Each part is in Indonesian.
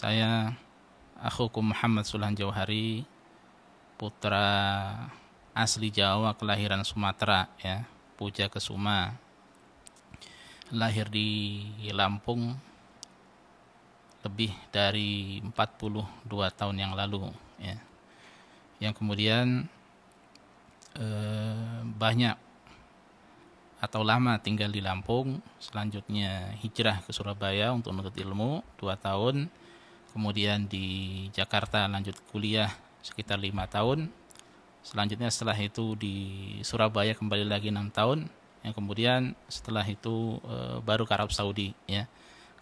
Saya akhukum Muhammad Sulhan Jauhari, putra asli Jawa kelahiran Sumatera ya, Puja Kesuma. Lahir di Lampung lebih dari 42 tahun yang lalu ya. Yang kemudian banyak atau lama tinggal di Lampung, selanjutnya hijrah ke Surabaya untuk menuntut ilmu 2 tahun, kemudian di Jakarta lanjut kuliah sekitar 5 tahun, selanjutnya setelah itu di Surabaya kembali lagi 6 tahun, yang kemudian setelah itu baru ke Arab Saudi ya.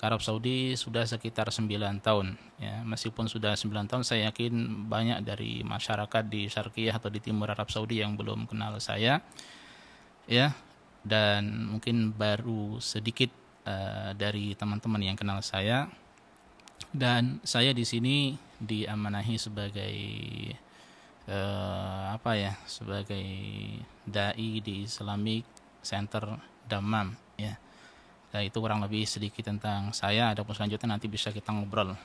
Ke Arab Saudi sudah sekitar 9 tahun ya. Meskipun sudah 9 tahun, saya yakin banyak dari masyarakat di Syarqiyah atau di timur Arab Saudi yang belum kenal saya ya, dan mungkin baru sedikit dari teman-teman yang kenal saya. Dan saya di sini diamanahi sebagai sebagai dai di Islamic Center Dammam ya. Nah, itu kurang lebih sedikit tentang saya. Adapun selanjutnya nanti bisa kita ngobrol.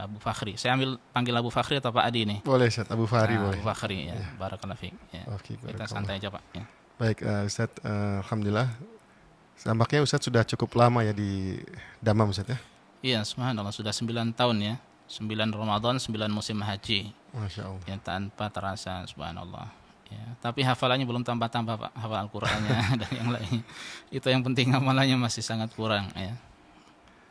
Abu Fakhri. Saya panggil Abu Fakhri atau Pak Adi nih? Boleh Ustaz, Abu Fakhri boleh. Abu Fakhri ya. Barakallahu fiik ya. Oke, kita santai aja Pak ya. Baik Ustaz, alhamdulillah. Nampaknya Ustaz sudah cukup lama ya di Dammam Ustaz ya. Iya, subhanallah sudah 9 tahun ya. 9 Ramadan, 9 musim haji. Masya Allah. Ya, tanpa terasa, subhanallah. Ya, tapi hafalannya belum tambah-tambah Pak, hafal Al-Qur'annya dan yang lain. Itu yang penting, hafalannya masih sangat kurang ya.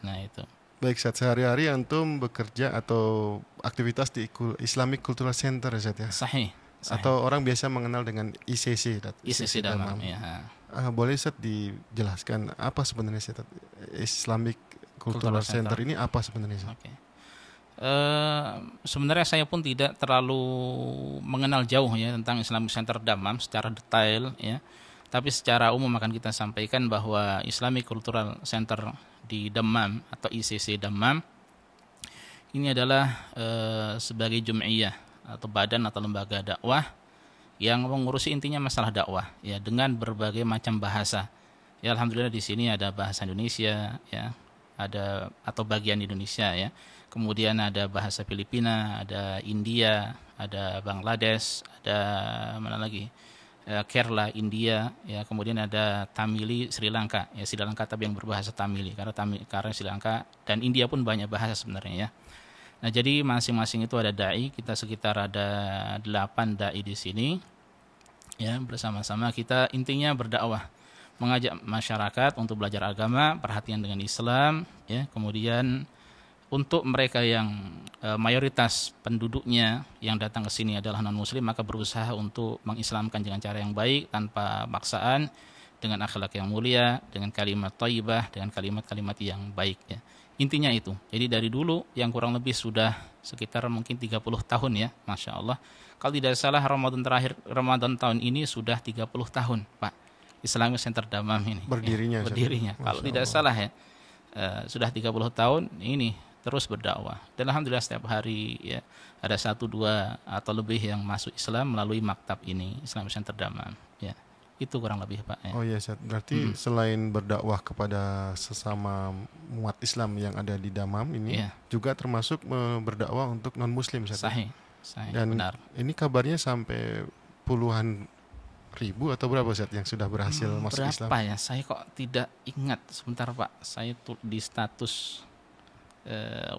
Nah, itu. Baik Ustaz, sehari-hari antum bekerja atau aktivitas di Islamic Cultural Center Ustaz ya? Sahih. Atau orang biasa mengenal dengan ICC. ICC Dammam ya. Boleh Ustaz dijelaskan apa sebenarnya Ustaz? Islamic Cultural Center ini apa sebenarnya? Oke. Sebenarnya saya pun tidak terlalu mengenal jauh ya tentang Islamic Center Dammam secara detail ya. Tapi secara umum akan kita sampaikan bahwa Islamic Cultural Center di Dammam atau ICC Dammam ini adalah sebagai jum'iyah atau badan atau lembaga dakwah yang mengurusi intinya masalah dakwah ya, dengan berbagai macam bahasa. Ya, alhamdulillah di sini ada bahasa Indonesia ya, ada atau bagian Indonesia ya. Kemudian ada bahasa Filipina, ada India, ada Bangladesh, ada mana lagi? Kerala, India, ya. Kemudian ada Tamili, Sri Lanka, ya Sri Lanka tapi yang berbahasa Tamili, karena Sri Lanka dan India pun banyak bahasa sebenarnya ya. Nah, jadi masing-masing itu ada dai, kita sekitar ada 8 dai di sini. Ya, bersama-sama kita intinya berdakwah, mengajak masyarakat untuk belajar agama, perhatian dengan Islam, ya. Kemudian untuk mereka yang mayoritas penduduknya yang datang ke sini adalah non-muslim, maka berusaha untuk mengislamkan dengan cara yang baik, tanpa paksaan, dengan akhlak yang mulia, dengan kalimat thayyibah, dengan kalimat-kalimat yang baik ya. Intinya itu. Jadi dari dulu yang kurang lebih sudah sekitar mungkin 30 tahun ya, Masya Allah. Kalau tidak salah Ramadan tahun ini sudah 30 tahun Pak, Islamic Center Dammam ini berdirinya. Ya, berdirinya. Kalau tidak salah ya, sudah 30 tahun ini terus berdakwah. Dan alhamdulillah setiap hari ya ada 1, 2 atau lebih yang masuk Islam melalui maktab ini, Islamic Center Dammam. Ya, itu kurang lebih Pak. Ya. Oh iya, berarti selain berdakwah kepada sesama umat Islam yang ada di Dammam ini, juga termasuk berdakwah untuk non Muslim. Sahih. Dan benar. Ini kabarnya sampai puluhan ribu atau berapa Ustaz yang sudah berhasil masuk Islam? Berapa ya? Saya kok tidak ingat. Sebentar Pak, saya tuh di status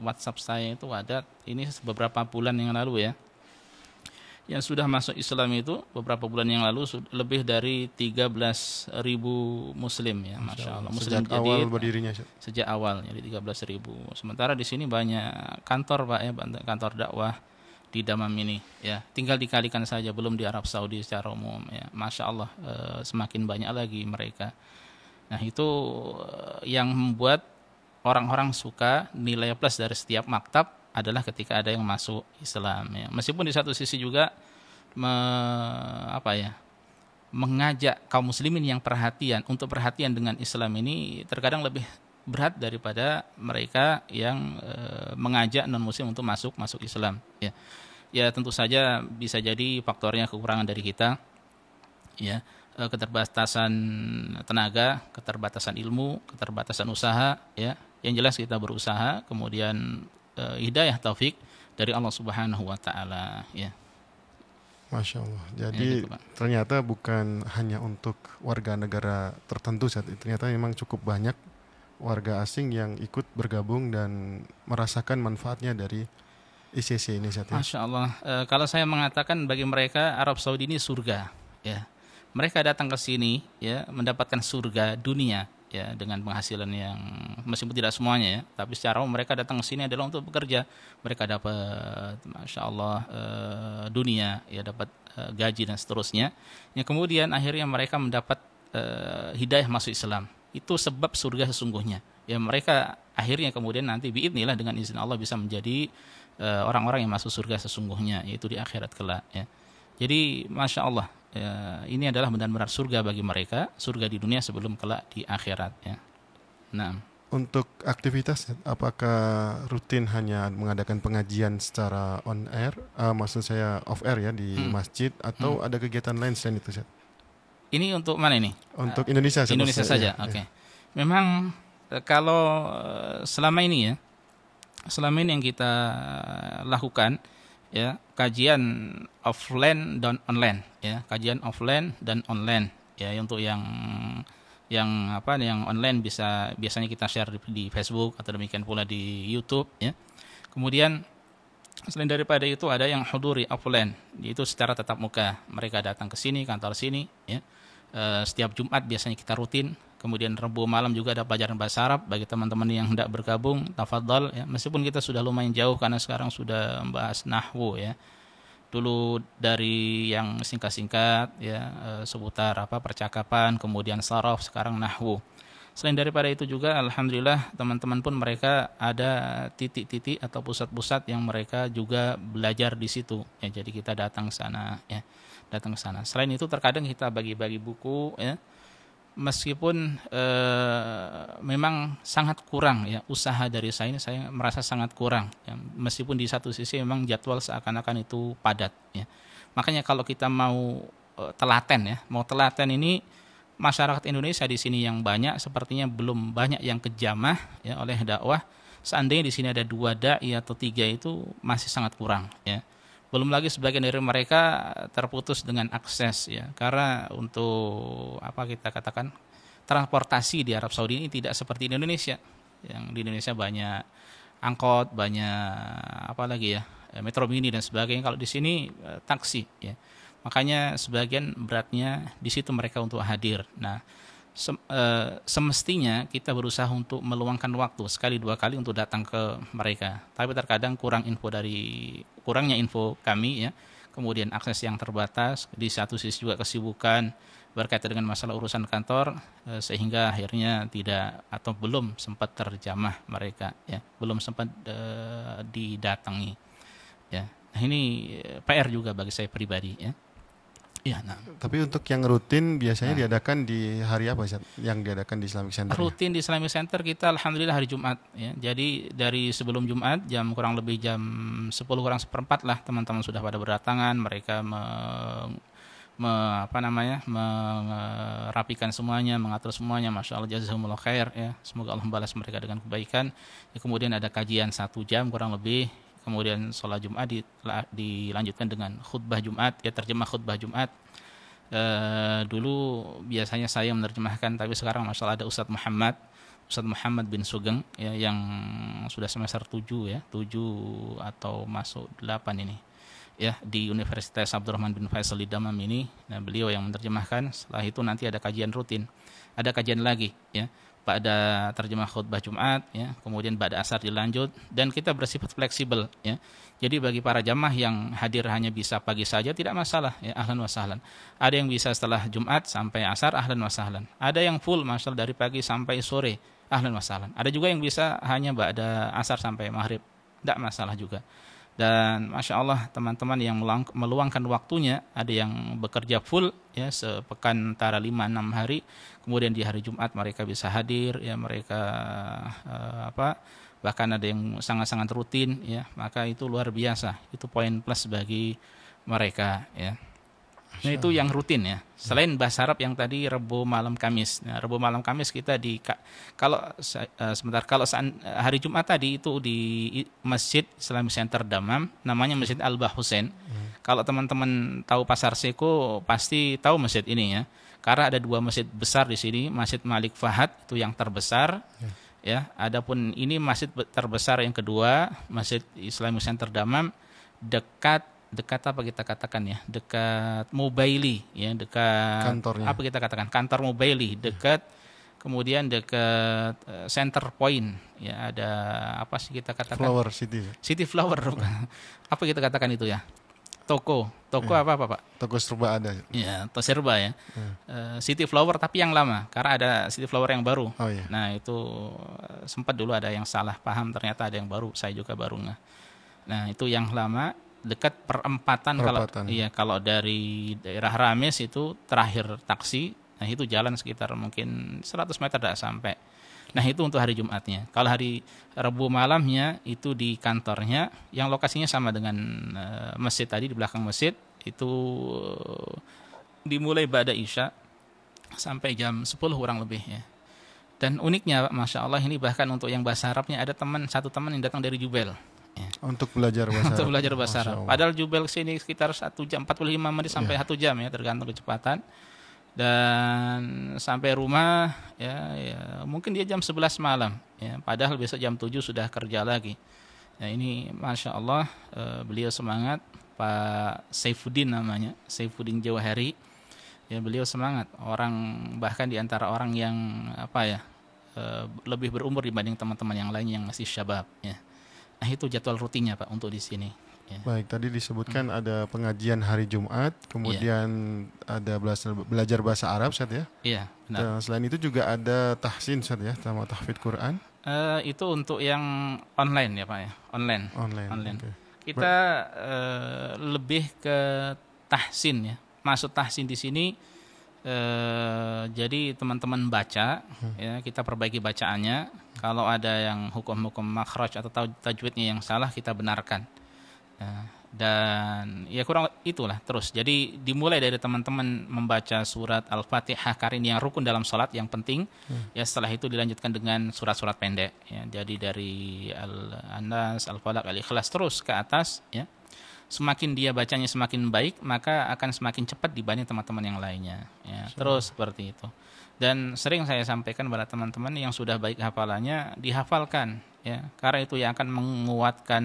WhatsApp saya itu ada ini beberapa bulan yang lalu ya, yang sudah masuk Islam itu beberapa bulan yang lalu lebih dari 13.000 Muslim ya, Masya Allah. Muslim sejak awal berdirinya. Sejak awal jadi 13.000. Sementara di sini banyak kantor Pak ya, kantor dakwah di Dammam ini ya, tinggal dikalikan saja, belum di Arab Saudi secara umum ya, Masya Allah. Semakin banyak lagi mereka. Nah, itu yang membuat orang-orang suka nilai plus dari setiap maktab adalah ketika ada yang masuk Islam ya. Meskipun di satu sisi juga mengajak kaum muslimin yang perhatian dengan Islam ini terkadang lebih berat daripada mereka yang mengajak non muslim untuk masuk Islam ya. Ya, tentu saja bisa jadi faktornya kekurangan dari kita ya, keterbatasan tenaga, keterbatasan ilmu, keterbatasan usaha ya. Yang jelas kita berusaha, kemudian hidayah taufik dari Allah Subhanahu wa taala ya. Masya Allah. Jadi ya, ternyata bukan hanya untuk warga negara tertentu, ternyata memang cukup banyak warga asing yang ikut bergabung dan merasakan manfaatnya dari ICC ini. Masya Allah. Kalau saya mengatakan bagi mereka Arab Saudi ini surga ya. Mereka datang ke sini ya mendapatkan surga dunia ya, dengan penghasilan yang meskipun tidak semuanya ya, tapi secara umum mereka datang ke sini adalah untuk bekerja. Mereka dapat Masya Allah dunia ya, dapat gaji dan seterusnya yang kemudian akhirnya mereka mendapat hidayah masuk Islam. Itu sebab surga sesungguhnya ya. Mereka akhirnya kemudian nanti biidznillah dengan izin Allah bisa menjadi orang-orang yang masuk surga sesungguhnya, yaitu di akhirat kelak ya. Jadi Masya Allah ya, ini adalah benar-benar surga bagi mereka, surga di dunia sebelum kelak di akhirat ya. Nah, untuk aktivitas, apakah rutin hanya mengadakan pengajian secara on air, maksud saya off air ya di masjid, atau ada kegiatan lain selain itu, Ustaz? Ini untuk mana ini? Untuk Indonesia. Indonesia saja. Oke. Memang kalau selama ini yang kita lakukan ya, kajian offline dan online ya, kajian offline dan online ya. Untuk yang online biasanya kita share di Facebook atau demikian pula di YouTube ya. Kemudian selain daripada itu ada yang huduri offline, yaitu secara tatap muka. Mereka datang ke sini, kantor sini ya. Setiap Jumat biasanya kita rutin. Kemudian Rabu malam juga ada pelajaran bahasa Arab bagi teman-teman yang hendak bergabung, tafadhol ya. Meskipun kita sudah lumayan jauh karena sekarang sudah membahas nahwu ya. Dulu dari yang singkat-singkat ya, seputar percakapan, kemudian saraf, sekarang nahwu. Selain daripada itu juga alhamdulillah teman-teman pun mereka ada titik-titik atau pusat-pusat yang mereka juga belajar di situ ya. Jadi kita datang ke sana ya. Selain itu terkadang kita bagi-bagi buku ya. Meskipun memang sangat kurang ya usaha dari saya merasa sangat kurang ya. Meskipun di satu sisi memang jadwal seakan-akan itu padat ya. Makanya kalau kita mau telaten ini, masyarakat Indonesia di sini yang banyak sepertinya belum banyak yang kejamah ya oleh dakwah. Seandainya di sini ada 2 dai atau 3 itu masih sangat kurang ya. Belum lagi sebagian dari mereka terputus dengan akses ya, karena untuk kita katakan transportasi di Arab Saudi ini tidak seperti di Indonesia. Yang di Indonesia banyak angkot, banyak metro mini dan sebagainya. Kalau di sini taksi ya. Makanya sebagian beratnya di situ mereka untuk hadir. Nah, semestinya kita berusaha untuk meluangkan waktu sekali 2 kali untuk datang ke mereka. Tapi terkadang kurangnya info kami ya. Kemudian akses yang terbatas, di satu sisi juga kesibukan berkaitan dengan masalah urusan kantor, sehingga akhirnya tidak atau belum sempat terjamah mereka ya, belum sempat didatangi ya. Nah, ini PR juga bagi saya pribadi ya. Ya, nah. Tapi untuk yang rutin biasanya diadakan di hari apa, Ustaz? Yang diadakan di Islamic Center? Rutin di Islamic Center kita alhamdulillah hari Jumat ya. Jadi dari sebelum Jumat kurang lebih jam 10 kurang seperempat lah teman-teman sudah pada berdatangan. Mereka merapikan semuanya, mengatur semuanya. Masya Allah, jazakumullah khair ya. Semoga Allah membalas mereka dengan kebaikan ya. Kemudian ada kajian 1 jam kurang lebih. Kemudian sholat Jumat dilanjutkan dengan khutbah Jumat ya, terjemah khutbah Jumat. Dulu biasanya saya menerjemahkan, tapi sekarang Masya Allah ada Ustadz Muhammad bin Sugeng ya, yang sudah semester 7 ya, 7 atau masuk 8 ini ya, di Universitas Abdurrahman bin Faisal di Damam ini. Nah, beliau yang menerjemahkan. Setelah itu nanti ada kajian rutin, ada kajian lagi ya, pada terjemah khutbah Jumat ya, kemudian pada asar dilanjut, dan kita bersifat fleksibel ya. Jadi bagi para jamaah yang hadir hanya bisa pagi saja tidak masalah ya, ahlan wa sahlan. Ada yang bisa setelah Jumat sampai asar, ahlan wa sahlan. Ada yang full masalah dari pagi sampai sore, ahlan wa sahlan. Ada juga yang bisa hanya ba'da asar sampai maghrib, tidak masalah juga. Dan Masya Allah teman-teman yang meluangkan waktunya, ada yang bekerja full ya, sepekan antara 5-6 hari, kemudian di hari Jumat mereka bisa hadir ya, mereka bahkan ada yang sangat-sangat rutin ya, maka itu luar biasa, itu poin plus bagi mereka ya. Nah itu yang rutin ya. Selain bahasa Arab yang tadi Rebo malam Kamis. Nah, Rebo malam Kamis kita kalau hari Jumat tadi itu di Masjid Islamic Center Damam, namanya Masjid Al-Bah Hussein. Kalau teman-teman tahu Pasar Seko pasti tahu masjid ini ya. Karena ada 2 masjid besar di sini, Masjid Malik Fahad itu yang terbesar. Ya, adapun ini masjid terbesar yang kedua, Masjid Islamic Center Damam, dekat apa kita katakan ya, dekat Mobaili ya, dekat kantornya. Apa kita katakan kantor Mobaili, dekat kemudian dekat Center Point ya, ada apa sih kita katakan Flower City Flower apa kita katakan itu ya, toko apa Pak? Toko serba ada ya, toko serba ya. City Flower tapi yang lama, karena ada City Flower yang baru. Nah itu sempat dulu ada yang salah paham, ternyata ada yang baru, saya juga baru nah itu yang lama, dekat perempatan. Kalau dari daerah Rames itu terakhir taksi, nah itu jalan sekitar mungkin 100 meter tidak sampai. Nah itu untuk hari Jumatnya. Kalau hari Rabu malamnya itu di kantornya, yang lokasinya sama dengan masjid tadi, di belakang masjid, itu dimulai ba'da Isya sampai jam 10 kurang lebih ya. Dan uniknya Masya Allah, ini bahkan untuk yang bahasa Arabnya ada satu teman yang datang dari Jubel ya. Untuk belajar bahasa untuk belajar bahasa Arab. Padahal Jubel sini sekitar 1 jam 45 menit sampai 1 jam ya, tergantung kecepatan. Dan sampai rumah ya mungkin dia jam 11 malam ya, padahal besok jam 7 sudah kerja lagi. Nah ini Masya Allah, beliau semangat, Pak Saifuddin namanya, Saifuddin Jawahari ya, beliau semangat, bahkan di antara orang yang lebih berumur dibanding teman-teman yang lain yang masih syabab ya. Nah itu jadwal rutinnya Pak untuk di sini. Ya. Baik, tadi disebutkan ada pengajian hari Jumat, kemudian ada belajar bahasa Arab, Ustaz ya? Iya, benar. Dan selain itu juga ada tahsin, Ustaz ya, sama tahfidz Quran. Itu untuk yang online ya Pak ya, online. Okay. Kita lebih ke tahsin ya. Maksud tahsin di sini jadi teman-teman baca ya, kita perbaiki bacaannya. Kalau ada yang hukum-hukum makhraj atau tajwidnya yang salah, kita benarkan. Dan ya kurang itulah terus. Jadi dimulai dari teman-teman membaca surat Al-Fatihah karena ini yang rukun dalam salat, yang penting. Ya setelah itu dilanjutkan dengan surat-surat pendek ya. Jadi dari Al-Nas, Al-Falaq, Al-Ikhlas terus ke atas ya. Semakin dia bacanya semakin baik, maka akan semakin cepat dibanding teman-teman yang lainnya ya. Terus seperti itu. Dan sering saya sampaikan kepada teman-teman yang sudah baik hafalannya, dihafalkan ya. Karena itu yang akan menguatkan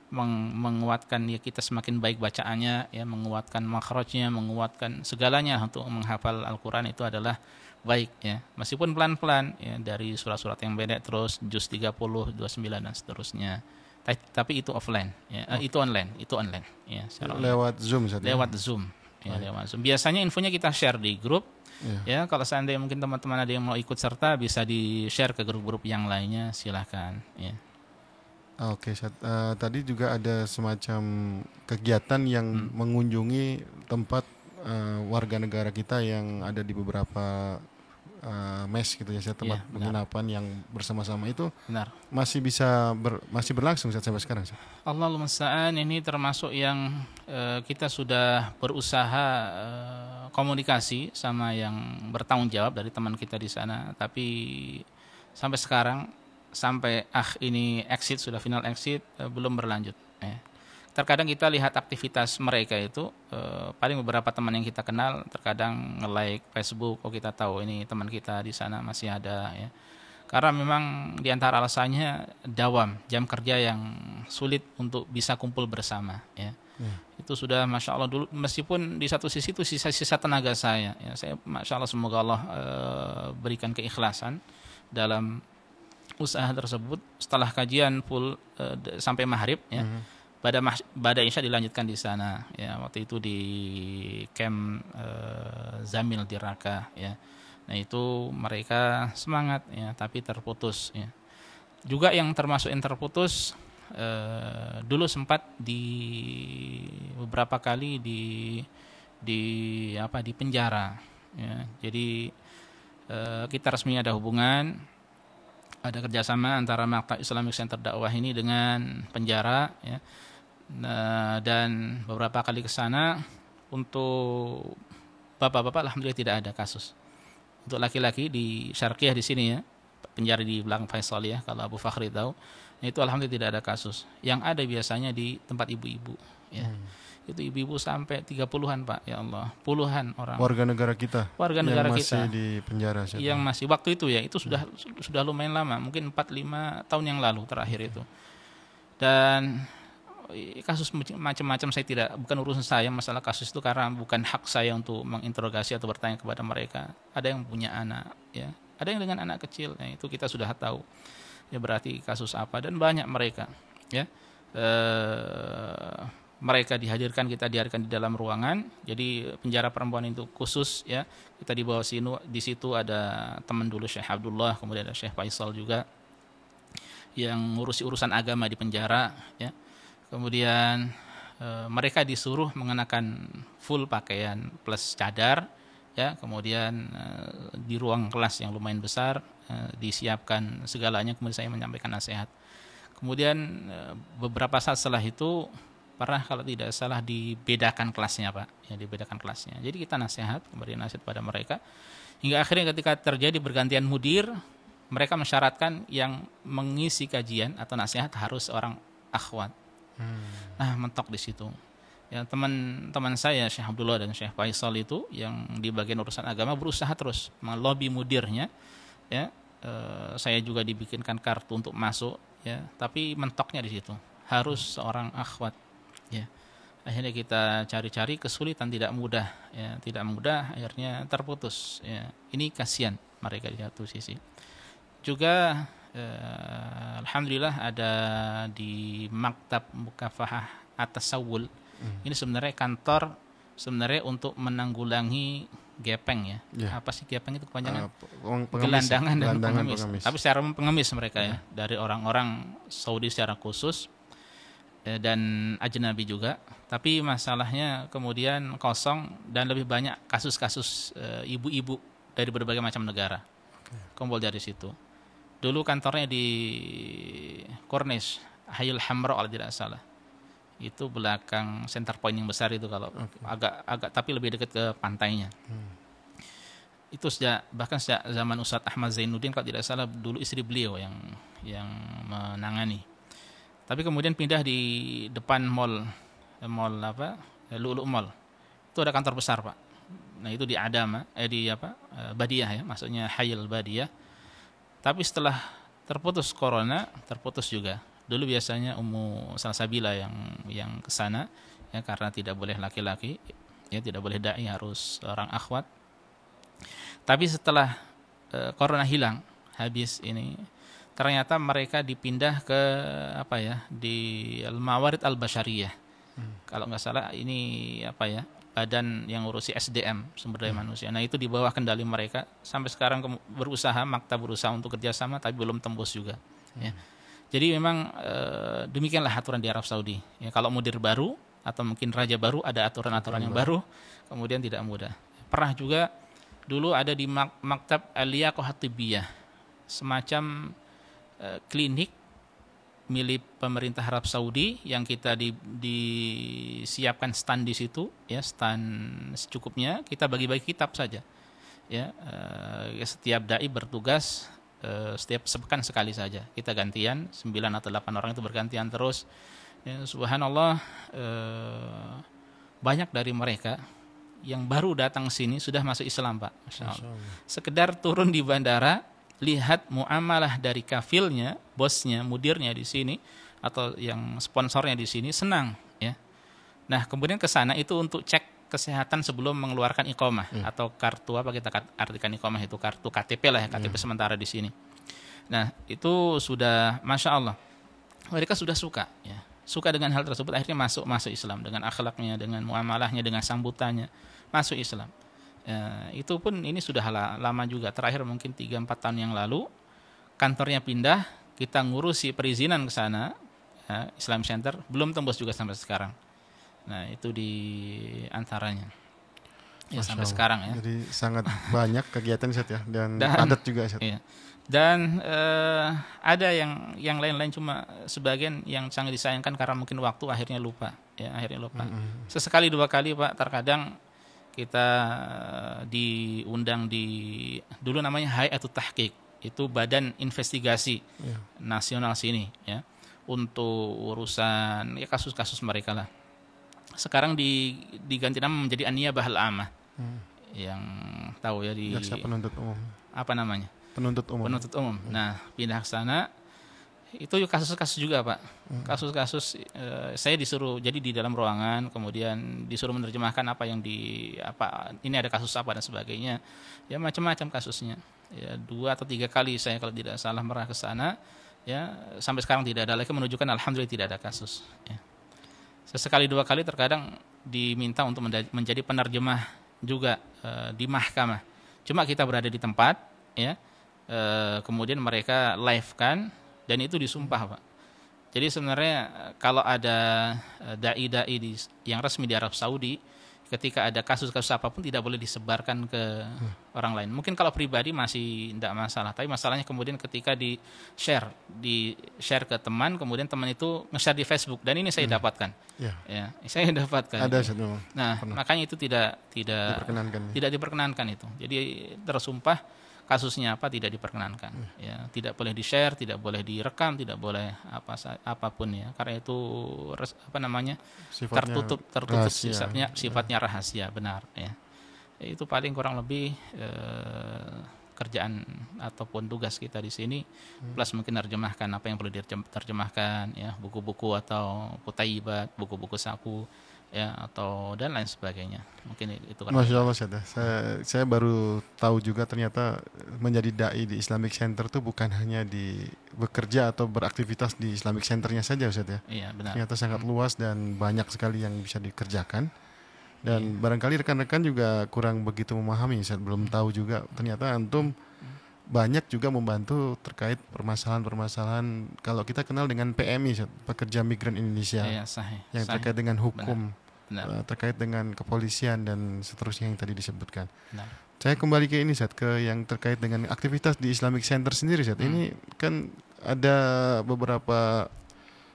menguatkan ya, kita semakin baik bacaannya ya, menguatkan makhrajnya, menguatkan segalanya untuk menghafal Al-Qur'an itu adalah baik ya. Meskipun pelan-pelan ya, dari surat-surat yang pendek terus juz 30, 29 dan seterusnya. Tapi itu offline ya. Itu online ya, lewat Zoom saja. Lewat Zoom. Biasanya infonya kita share di grup. Ya, kalau seandainya mungkin teman-teman ada yang mau ikut serta, bisa di-share ke grup-grup yang lainnya, silakan ya. Oke, tadi juga ada semacam kegiatan yang mengunjungi tempat warga negara kita yang ada di beberapa mes gitu ya, tempat penginapan yang bersama-sama itu. Benar. Masih berlangsung sampai sekarang. Allahumma musta'an, ini termasuk yang kita sudah berusaha komunikasi sama yang bertanggung jawab dari teman kita di sana, tapi sampai sekarang sampai ini sudah final exit belum berlanjut ya. Terkadang kita lihat aktivitas mereka itu paling beberapa teman yang kita kenal terkadang nge-like Facebook, kita tahu ini teman kita di sana masih ada ya. Karena memang di antara alasannya jam kerja yang sulit untuk bisa kumpul bersama ya. Itu sudah Masya Allah dulu, meskipun di satu sisi itu sisa-sisa tenaga saya ya. Saya Masya Allah, semoga Allah berikan keikhlasan dalam usaha tersebut. Setelah kajian full sampai maghrib ya, pada Isya dilanjutkan di sana ya. Waktu itu di camp Zamil di Raqqa ya. Nah itu mereka semangat ya, tapi terputus ya. Juga yang termasuk yang terputus dulu sempat beberapa kali di penjara ya. Jadi kita resmi ada hubungan, ada kerjasama antara Maktab Islamic Center Dakwah ini dengan penjara ya. Dan beberapa kali ke sana untuk bapak-bapak alhamdulillah tidak ada kasus. Untuk laki-laki di Syarqiyah di sini ya, penjara di belakang Faisal ya, kalau Abu Fakhri tahu, itu alhamdulillah tidak ada kasus. Yang ada biasanya di tempat ibu-ibu ya. Itu ibu-ibu sampai 30-an Pak, ya Allah, puluhan orang. Warga negara kita. Warga negara yang kita masih di penjara. Yang masih waktu itu ya, itu sudah lumayan lama, mungkin 4-5 tahun yang lalu terakhir itu. Dan kasus macam-macam bukan urusan saya masalah kasus itu, karena bukan hak saya untuk menginterogasi atau bertanya kepada mereka. Ada yang punya anak ya, ada yang dengan anak kecil, ya, itu kita sudah tahu ya berarti kasus apa, dan banyak mereka ya. Mereka kita dihadirkan di dalam ruangan. Jadi penjara perempuan itu khusus ya. Kita dibawa sini, di situ ada teman dulu Syekh Abdullah, kemudian ada Syekh Faisal juga yang ngurusi urusan agama di penjara ya. Kemudian mereka disuruh mengenakan full pakaian plus cadar ya. Kemudian di ruang kelas yang lumayan besar disiapkan segalanya, kemudian saya menyampaikan nasihat. Kemudian beberapa saat setelah itu pernah kalau tidak salah dibedakan kelasnya Pak ya, dibedakan kelasnya. Jadi kita nasihat, memberi nasihat pada mereka, hingga akhirnya ketika terjadi bergantian mudir, mereka mensyaratkan yang mengisi kajian atau nasihat harus orang akhwat. Nah, mentok di situ ya. Teman-teman saya Syekh Abdullah dan Syekh Faisal itu yang di bagian urusan agama berusaha terus melobi mudirnya ya. Saya juga dibikinkan kartu untuk masuk ya, tapi mentoknya di situ harus seorang akhwat ya. Akhirnya kita cari-cari, kesulitan, tidak mudah ya, tidak mudah, akhirnya terputus ya. Ini kasihan mereka di satu sisi. Juga alhamdulillah ada di Maktab Mukafahah At-Tasawwul. Ini sebenarnya kantor sebenarnya untuk menanggulangi gepeng ya. Apa sih gepeng itu kepanjangan? Gelandangan dan pengemis. Tapi secara pengemis mereka ya, dari orang-orang Saudi secara khusus dan ajnabi juga. Tapi masalahnya kemudian kosong, dan lebih banyak kasus-kasus ibu-ibu dari berbagai macam negara kumpul dari situ. Dulu kantornya di Corniche Hayul Hamra kalau tidak salah, itu belakang center point yang besar itu, kalau agak tapi lebih dekat ke pantainya. Itu bahkan sejak zaman Ustadz Ahmad Zainuddin kalau tidak salah, dulu istri beliau yang menangani. Tapi kemudian pindah di depan mall Lu'lu' Mall. Itu ada kantor besar Pak. Nah itu di Adama, Badiah ya, maksudnya Hayil Badiah. Tapi setelah terputus corona, terputus juga. Dulu biasanya Ummu Salsabila yang kesana ya, karena tidak boleh laki-laki ya, tidak boleh dai, harus orang akhwat. Tapi setelah corona hilang, habis ini, ternyata mereka dipindah ke di Al-Mawarid Al-Bashariyah. Kalau nggak salah ini badan yang ngurusi SDM, sumber daya manusia. Nah itu di bawah kendali mereka. Sampai sekarang Maktab berusaha untuk kerjasama, tapi belum tembus juga ya. Jadi memang demikianlah aturan di Arab Saudi ya. Kalau mudir baru atau mungkin raja baru, ada aturan-aturan yang baru, kemudian tidak mudah. Pernah juga dulu ada di Maktab Al-Liaqah At-Tibbiyah, semacam klinik milik pemerintah Arab Saudi, yang kita disiapkan stand di situ ya, stand secukupnya, kita bagi-bagi kitab saja ya. Setiap dai bertugas setiap sepekan sekali saja, kita gantian, 9 atau 8 orang itu bergantian terus ya. Subhanallah, banyak dari mereka yang baru datang sini sudah masuk Islam Pak, Masya Allah. Sekedar turun di bandara, lihat muamalah dari kafilnya, bosnya, mudirnya di sini atau yang sponsornya di sini, senang ya. Nah kemudian ke sana itu untuk cek kesehatan sebelum mengeluarkan iqamah atau kartu, kita artikan iqamah itu kartu KTP lah ya, KTP sementara di sini. Nah itu sudah Masya Allah, mereka sudah suka ya, suka dengan hal tersebut, akhirnya masuk Islam dengan akhlaknya, dengan muamalahnya, dengan sambutannya, masuk Islam. Itu pun ini sudah lama juga, terakhir mungkin 3-4 tahun yang lalu kantornya pindah, kita ngurusi perizinan ke sana ya, Islam Center, belum tembus juga sampai sekarang. Nah itu di antaranya ya, sampai sekarang ya. Jadi sangat banyak kegiatan Ustaz ya, dan adat juga Ustaz. Iya. Dan ada yang lain-lain, cuma sebagian yang sangat disayangkan karena mungkin waktu akhirnya lupa ya akhirnya lupa. Sesekali dua kali Pak, terkadang kita diundang di dulu namanya Hay'atut Tahqiq, itu badan investigasi nasional sini ya, untuk urusan ya kasus-kasus mereka lah. Sekarang diganti nama menjadi An-Niyabah Al-Amah. Yang tahu ya di jaksa penuntut umum. Apa namanya? Penuntut umum. Penuntut umum. Nah, pindah ke sana itu kasus-kasus juga Pak. Kasus-kasus saya disuruh jadi di dalam ruangan, kemudian disuruh menerjemahkan apa yang ini ada kasus apa dan sebagainya. Ya macam-macam kasusnya. Ya 2 atau 3 kali saya kalau tidak salah merah ke sana. Ya sampai sekarang tidak ada lagi, menunjukkan alhamdulillah tidak ada kasus. Ya. Sesekali 2 kali terkadang diminta untuk menjadi penerjemah juga di mahkamah. Cuma kita berada di tempat, ya, kemudian mereka live kan, dan itu disumpah Pak. Jadi sebenarnya kalau ada dai-dai yang resmi di Arab Saudi, ketika ada kasus-kasus apapun tidak boleh disebarkan ke orang lain. Mungkin kalau pribadi masih tidak masalah, tapi masalahnya kemudian ketika di-share ke teman, kemudian teman itu nge-share di Facebook, dan ini saya dapatkan. Ya, saya dapatkan. Ada Nah, makanya itu tidak diperkenankan itu. Jadi tersumpah kasusnya apa tidak diperkenankan. Ya, tidak boleh di-share, tidak boleh direkam, tidak boleh apapun ya. Karena itu tertutup rahasia. Sifatnya rahasia, benar ya. Itu paling kurang lebih kerjaan ataupun tugas kita di sini, plus mungkin terjemahkan apa yang perlu diterjemahkan ya, buku-buku atau kutaibat, buku-buku saku ya, atau dan lain sebagainya. Mungkin itu kan. Masya Allah Ustaz. Saya baru tahu juga ternyata menjadi dai di Islamic Center itu bukan hanya bekerja atau beraktivitas di Islamic Centernya saja Ustaz ya. Iya, benar. Ternyata sangat luas dan banyak sekali yang bisa dikerjakan. Dan barangkali rekan-rekan juga kurang begitu memahami, saya belum tahu juga ternyata antum banyak juga membantu terkait permasalahan-permasalahan kalau kita kenal dengan PMI, pekerja migran Indonesia, yang terkait dengan hukum, terkait dengan kepolisian dan seterusnya yang tadi disebutkan. Benar. Saya kembali ke ini ke yang terkait dengan aktivitas di Islamic Center sendiri Ini kan ada beberapa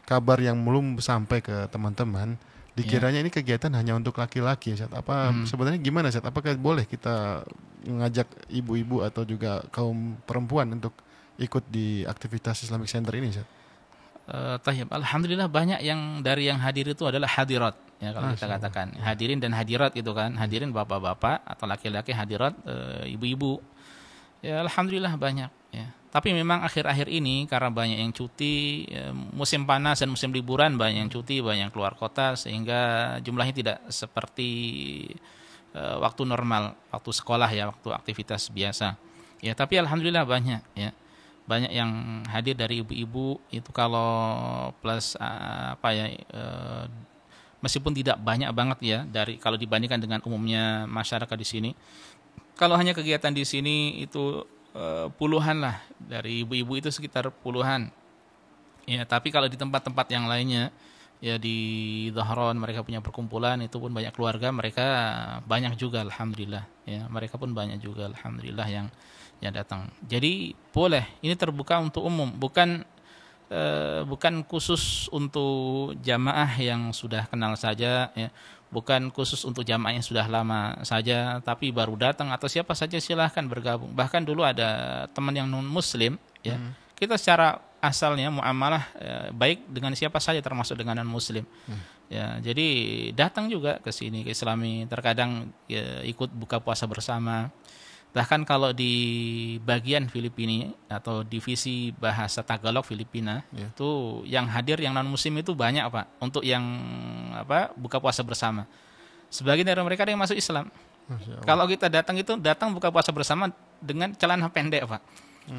kabar yang belum sampai ke teman-teman. Dikiranya ini kegiatan hanya untuk laki-laki, apa sebenarnya gimana, Apakah boleh kita mengajak ibu-ibu atau juga kaum perempuan untuk ikut di aktivitas Islamic Center ini, Alhamdulillah banyak yang hadir itu adalah hadirat ya, kalau kita katakan hadirin dan hadirat itu kan, hadirin bapak-bapak atau laki-laki, hadirat ibu-ibu. Ya alhamdulillah banyak ya. Tapi memang akhir-akhir ini karena banyak yang cuti, musim panas dan musim liburan, banyak yang cuti, banyak yang keluar kota, sehingga jumlahnya tidak seperti waktu normal, waktu sekolah ya, waktu aktivitas biasa. Ya, tapi alhamdulillah banyak ya. Banyak yang hadir dari ibu-ibu itu, kalau plus meskipun tidak banyak banget ya kalau dibandingkan dengan umumnya masyarakat di sini. Kalau hanya kegiatan di sini itu puluhan lah, dari ibu-ibu itu sekitar puluhan ya. Tapi kalau di tempat-tempat yang lainnya ya, di Dhahran mereka punya perkumpulan, itu pun banyak keluarga, mereka banyak juga alhamdulillah ya, mereka pun banyak juga alhamdulillah yang datang. Jadi boleh, ini terbuka untuk umum, bukan khusus untuk jamaah yang sudah kenal saja ya, bukan khusus untuk jamaah yang sudah lama saja, tapi baru datang atau siapa saja silahkan bergabung. Bahkan dulu ada teman yang non muslim ya, kita secara asalnya muamalah baik dengan siapa saja termasuk dengan non muslim ya. Jadi datang juga ke sini, ke Islami, terkadang ya, ikut buka puasa bersama. Bahkan kalau di bagian Filipina atau divisi bahasa Tagalog Filipina itu yang hadir yang non muslim itu banyak Pak, untuk yang buka puasa bersama. Sebagian dari mereka ada yang masuk Islam. Kalau kita datang buka puasa bersama dengan celana pendek Pak,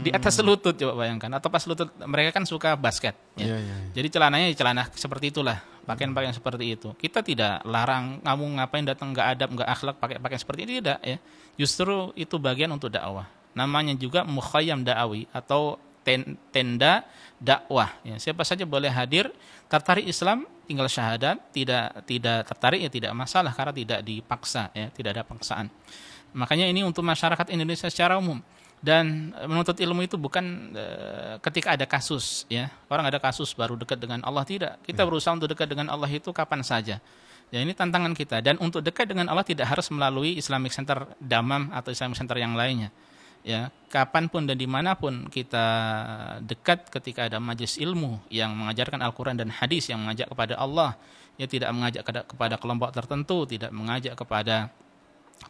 di atas lutut, coba bayangkan, atau pas lutut. Mereka kan suka basket ya. Jadi celananya celana seperti itulah, pakaian-pakaian seperti itu. Kita tidak larang kamu ngapain datang nggak adab, nggak akhlak, pakai pakaian seperti itu, tidak ya. Justru itu bagian untuk dakwah. Namanya juga mukhayyam da'awi atau tenda dakwah ya. Siapa saja boleh hadir, tertarik Islam tinggal syahadat, tidak tertarik ya tidak masalah, karena tidak dipaksa ya, tidak ada paksaan. Makanya ini untuk masyarakat Indonesia secara umum. Dan menuntut ilmu itu bukan ketika ada kasus, ya. Orang ada kasus baru dekat dengan Allah, tidak. Kita berusaha untuk dekat dengan Allah itu kapan saja. Ya, ini tantangan kita. Dan untuk dekat dengan Allah tidak harus melalui Islamic Center Dammam atau Islamic Center yang lainnya. Ya, kapanpun dan dimanapun kita dekat ketika ada majelis ilmu yang mengajarkan Al-Quran dan hadis yang mengajak kepada Allah, ya, tidak mengajak kepada kelompok tertentu, tidak mengajak kepada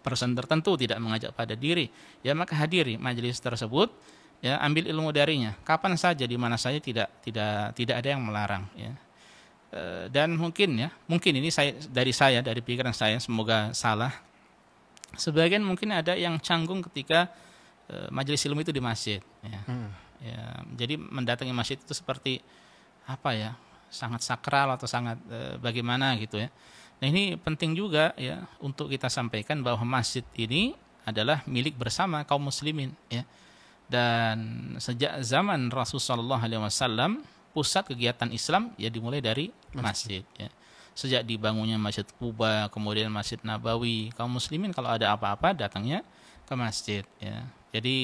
person tertentu, tidak mengajak pada diri, ya, maka hadiri majelis tersebut, ya, ambil ilmu darinya kapan saja di mana saja, tidak ada yang melarang, ya. Dan mungkin ini dari pikiran saya, semoga salah, sebagian mungkin ada yang canggung ketika majelis ilmu itu di masjid, ya. Ya, jadi mendatangi masjid itu seperti apa ya, sangat sakral atau sangat bagaimana gitu, ya. Nah, ini penting juga, ya, untuk kita sampaikan bahwa masjid ini adalah milik bersama kaum muslimin, ya. Dan sejak zaman Rasulullah SAW, pusat kegiatan Islam ya dimulai dari masjid, ya. Sejak dibangunnya Masjid Quba, kemudian Masjid Nabawi, kaum muslimin kalau ada apa-apa datangnya ke masjid, ya. Jadi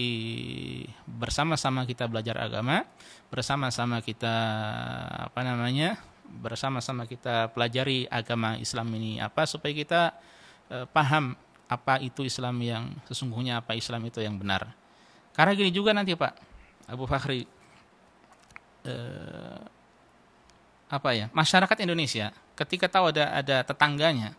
bersama-sama kita belajar agama, bersama-sama kita bersama-sama kita pelajari agama Islam ini apa, supaya kita paham apa itu Islam yang sesungguhnya, apa Islam itu yang benar. Karena gini juga nanti Pak Abu Fakhri, masyarakat Indonesia ketika tahu ada tetangganya,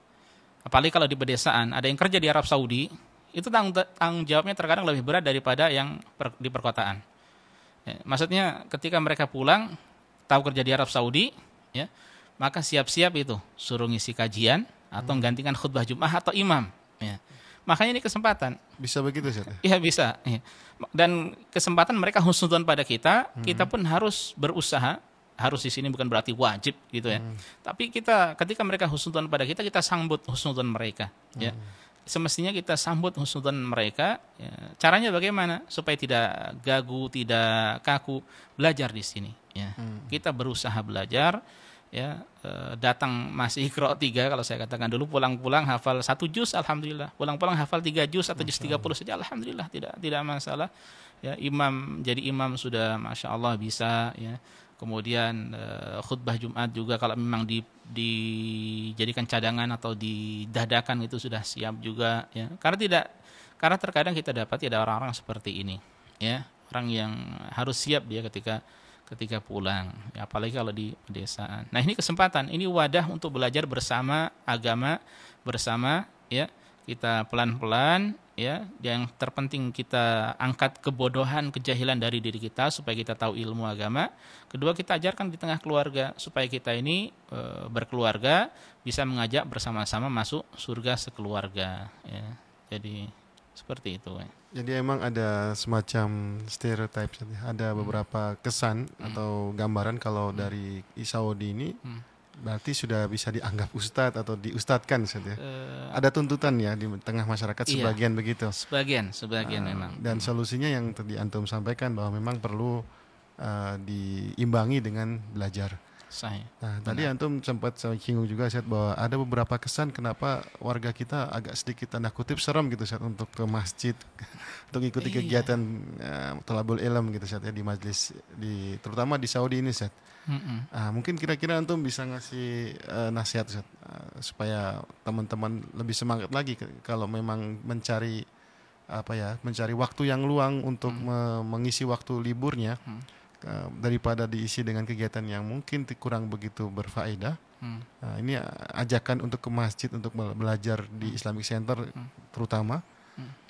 apalagi kalau di pedesaan ada yang kerja di Arab Saudi, itu tanggung jawabnya terkadang lebih berat daripada yang di perkotaan. Ya, maksudnya ketika mereka pulang tahu kerja di Arab Saudi, ya, maka siap-siap itu suruh ngisi kajian atau menggantikan khutbah Jumat atau imam, ya. Makanya ini kesempatan. Bisa begitu, Ustaz? Iya, bisa, ya. Dan kesempatan mereka husnudzon pada kita, kita pun harus berusaha. Harus di sini bukan berarti wajib gitu, ya. Tapi ketika mereka husnudzon pada kita sambut husnudzon mereka, ya. Semestinya kita sambut husnudzon mereka, ya. Caranya bagaimana supaya tidak gagu, tidak kaku, belajar di sini, ya. Kita berusaha belajar, ya, datang masih Iqra 3 kalau saya katakan dulu, pulang-pulang hafal 1 juz alhamdulillah, pulang-pulang hafal 3 juz atau juz 30 saja alhamdulillah, tidak masalah, ya. Jadi imam sudah Masya Allah bisa, ya. Kemudian khutbah Jumat juga kalau memang dijadikan cadangan atau didadakan itu sudah siap juga, ya. Karena terkadang kita dapati ada orang-orang seperti ini, ya, orang yang harus siap dia ketika pulang, ya, apalagi kalau di pedesaan. Nah, ini kesempatan, ini wadah untuk belajar bersama agama bersama, ya. Kita pelan-pelan, ya, yang terpenting kita angkat kebodohan, kejahilan dari diri kita supaya kita tahu ilmu agama. Kedua, kita ajarkan di tengah keluarga supaya kita ini berkeluarga bisa mengajak bersama-sama masuk surga sekeluarga, ya. Jadi seperti itu, ya. Jadi emang ada semacam stereotype, ada beberapa kesan atau gambaran kalau dari Saudi ini berarti sudah bisa dianggap ustadz atau diustadkan, ya. Ada tuntutan ya di tengah masyarakat, sebagian, iya, begitu. Sebagian memang. Dan solusinya yang tadi antum sampaikan bahwa memang perlu diimbangi dengan belajar. Nah, tadi antum sempat singgung juga, Ustaz, bahwa ada beberapa kesan kenapa warga kita agak sedikit tanda kutip serem gitu, Ustaz, untuk ke masjid, untuk ikuti kegiatan thalabul ilm gitu, Ustaz, ya, di majlis, terutama di Saudi ini, Ustaz. Mungkin kira-kira antum bisa ngasih nasihat, Ustaz, supaya teman-teman lebih semangat lagi kalau memang mencari waktu yang luang untuk mengisi waktu liburnya, daripada diisi dengan kegiatan yang mungkin kurang begitu berfaedah. Ini ajakan untuk ke masjid untuk belajar di Islamic Center terutama.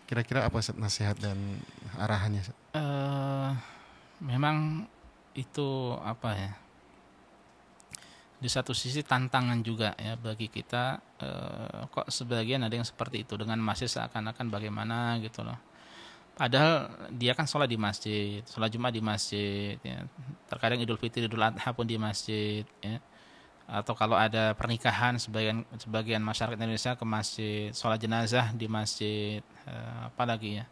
Kira-kira apa nasihat dan arahannya? Memang itu di satu sisi tantangan juga, ya, bagi kita. Kok sebagian ada yang seperti itu, dengan masjid seakan-akan bagaimana gitu loh. Padahal dia kan sholat di masjid, sholat Jumat di masjid, ya. Terkadang Idul Fitri, Idul Adha pun di masjid, ya. Atau kalau ada pernikahan, sebagian masyarakat Indonesia ke masjid, sholat jenazah di masjid, apalagi, ya.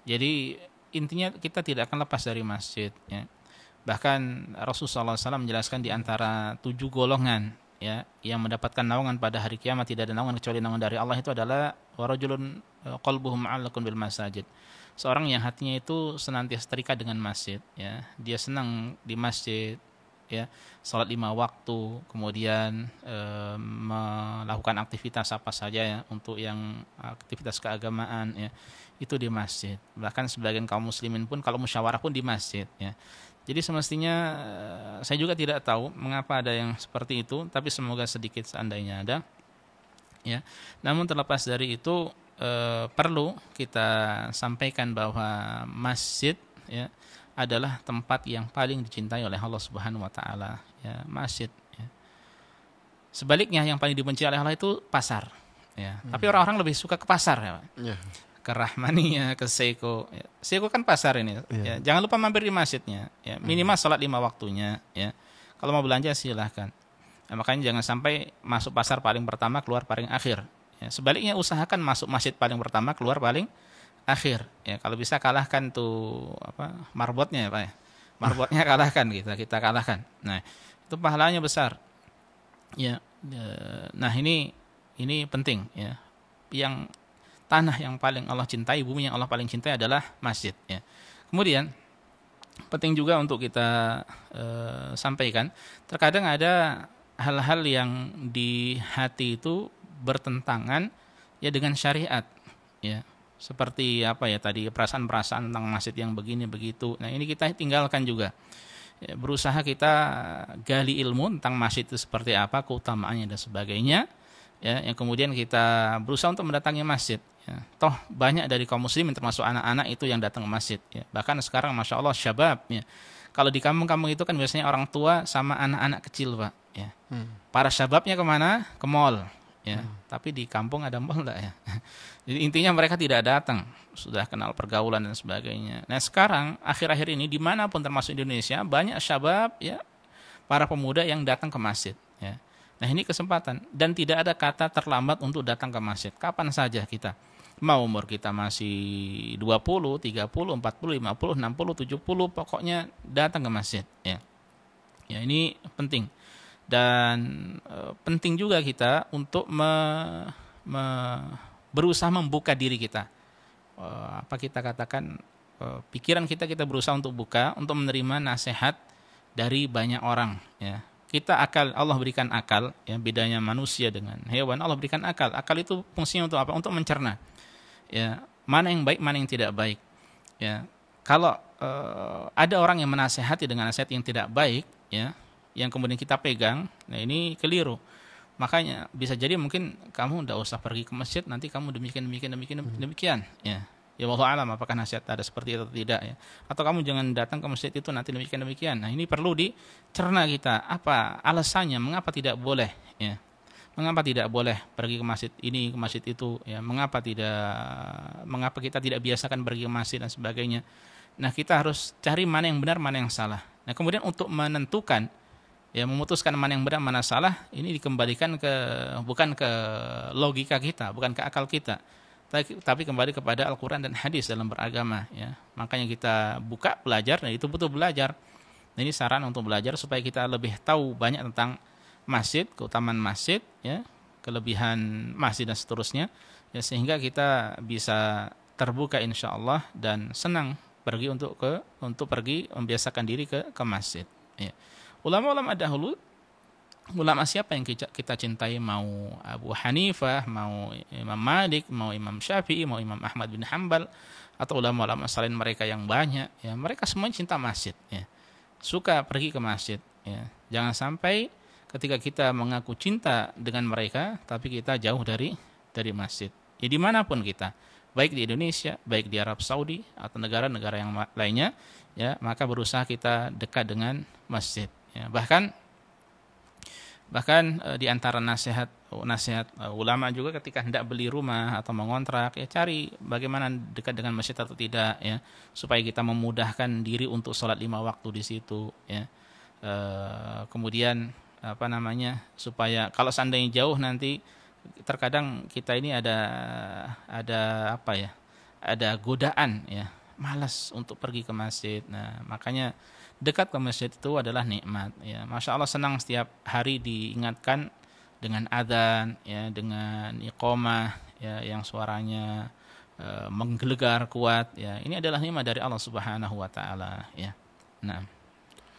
Jadi intinya kita tidak akan lepas dari masjid, ya. Bahkan Rasulullah SAW menjelaskan di antara 7 golongan, ya, yang mendapatkan naungan pada hari kiamat, tidak ada naungan kecuali naungan dari Allah, itu adalah warajulun qalbuhu mu'allaqun bil masajid. seorang yang hatinya itu senantiasa terikat dengan masjid, ya, dia senang di masjid, ya, sholat 5 waktu, kemudian melakukan aktivitas apa saja ya untuk yang aktivitas keagamaan, ya, itu di masjid. Bahkan sebagian kaum muslimin pun kalau musyawarah pun di masjid, ya. Jadi semestinya saya juga tidak tahu mengapa ada yang seperti itu, tapi semoga sedikit seandainya ada, ya. Namun terlepas dari itu perlu kita sampaikan bahwa masjid, ya, adalah tempat yang paling dicintai oleh Allah Subhanahu wa taala, ya, masjid, ya. Sebaliknya yang paling dibenci oleh Allah itu pasar, ya. Tapi orang-orang lebih suka ke pasar, ya, Pak. Yeah. Ke Rahmania, ke Seiko, ya. Seiko kan pasar ini, ya. Jangan lupa mampir di masjidnya, ya. Minimal sholat 5 waktunya, ya. Kalau mau belanja silahkan. Ya, makanya jangan sampai masuk pasar paling pertama keluar paling akhir, ya. Sebaliknya usahakan masuk masjid paling pertama keluar paling akhir, ya. Kalau bisa kalahkan tuh marbotnya, ya Pak, ya. Marbotnya kalahkan, kita kalahkan. Nah, itu pahalanya besar, ya. Nah, ini penting, ya. Yang tanah yang paling Allah cintai, bumi yang Allah paling cintai adalah masjid, ya. Kemudian penting juga untuk kita sampaikan, terkadang ada hal-hal yang di hati itu bertentangan, ya, dengan syariat, ya. Seperti apa ya tadi, perasaan-perasaan tentang masjid yang begini begitu. Nah, ini kita tinggalkan juga. Ya, berusaha kita gali ilmu tentang masjid itu seperti apa, keutamaannya dan sebagainya, ya, yang kemudian kita berusaha untuk mendatangi masjid, ya. Toh banyak dari kaum muslimin termasuk anak-anak itu yang datang ke masjid, ya. Bahkan sekarang masya Allah syabab, ya. Kalau di kampung-kampung itu kan biasanya orang tua sama anak-anak kecil, Pak, ya. Para syababnya kemana? Ke mall, ya. Tapi di kampung ada mall enggak, ya? Jadi intinya mereka tidak datang, sudah kenal pergaulan dan sebagainya. Nah, sekarang akhir-akhir ini dimanapun termasuk Indonesia banyak syabab, ya, para pemuda yang datang ke masjid, ya. Nah, ini kesempatan dan tidak ada kata terlambat untuk datang ke masjid. Kapan saja kita. Mau umur kita masih 20, 30, 40, 50, 60, 70, pokoknya datang ke masjid, ya. Ya, ini penting. Dan penting juga kita untuk berusaha membuka diri kita. Apa kita katakan, pikiran kita berusaha untuk buka, untuk menerima nasihat dari banyak orang, ya. Kita akal, Allah berikan akal, ya, bedanya manusia dengan hewan, Allah berikan akal. Akal itu fungsinya untuk apa? Untuk mencerna, ya, mana yang baik, mana yang tidak baik, ya. Kalau ada orang yang menasehati dengan nasihat yang tidak baik, ya, yang kemudian kita pegang, nah ini keliru. Makanya bisa jadi mungkin kamu tidak usah pergi ke masjid, nanti kamu demikian, ya. Ya wallahu alam apakah nasihat ada seperti itu atau tidak, ya. Atau kamu jangan datang ke masjid itu nanti demikian. Nah, ini perlu dicerna kita. Apa alasannya mengapa tidak boleh, ya? Mengapa tidak boleh pergi ke masjid ini, ke masjid itu, ya? Mengapa kita tidak biasakan pergi ke masjid dan sebagainya. Nah, kita harus cari mana yang benar, mana yang salah. Nah, kemudian untuk menentukan, ya, memutuskan mana yang benar, mana salah, ini dikembalikan bukan ke logika kita, bukan ke akal kita, tapi kembali kepada Al-Quran dan hadis dalam beragama, ya. Makanya kita buka belajar, nah itu betul belajar. Nah, ini saran untuk belajar supaya kita lebih tahu banyak tentang masjid, keutamaan masjid, ya, kelebihan masjid dan seterusnya, ya, sehingga kita bisa terbuka insya Allah dan senang pergi untuk pergi membiasakan diri ke masjid, ya. Ulama-ulama dahulu, ulama siapa yang kita cintai, mau Abu Hanifah, mau Imam Malik, mau Imam Syafi'i, mau Imam Ahmad bin Hanbal, atau ulama-ulama selain mereka yang banyak, ya, mereka semuanya cinta masjid, ya. Suka pergi ke masjid, ya. Jangan sampai ketika kita mengaku cinta dengan mereka, tapi kita jauh dari masjid. Ya, dimanapun kita, baik di Indonesia, baik di Arab Saudi atau negara-negara yang lainnya, ya, maka berusaha kita dekat dengan masjid, ya. Bahkan di antara nasihat ulama juga ketika hendak beli rumah atau mengontrak, ya, cari bagaimana dekat dengan masjid atau tidak, ya, supaya kita memudahkan diri untuk sholat 5 waktu di situ, ya. Kemudian supaya kalau seandainya jauh nanti terkadang kita ini ada godaan, ya, malas untuk pergi ke masjid. Nah, makanya dekat ke masjid itu adalah nikmat, ya. Masya Allah, senang setiap hari diingatkan dengan adzan, ya, dengan iqamah, ya, yang suaranya menggelegar kuat ya. Ini adalah nikmat dari Allah Subhanahu wa taala ya. Nah,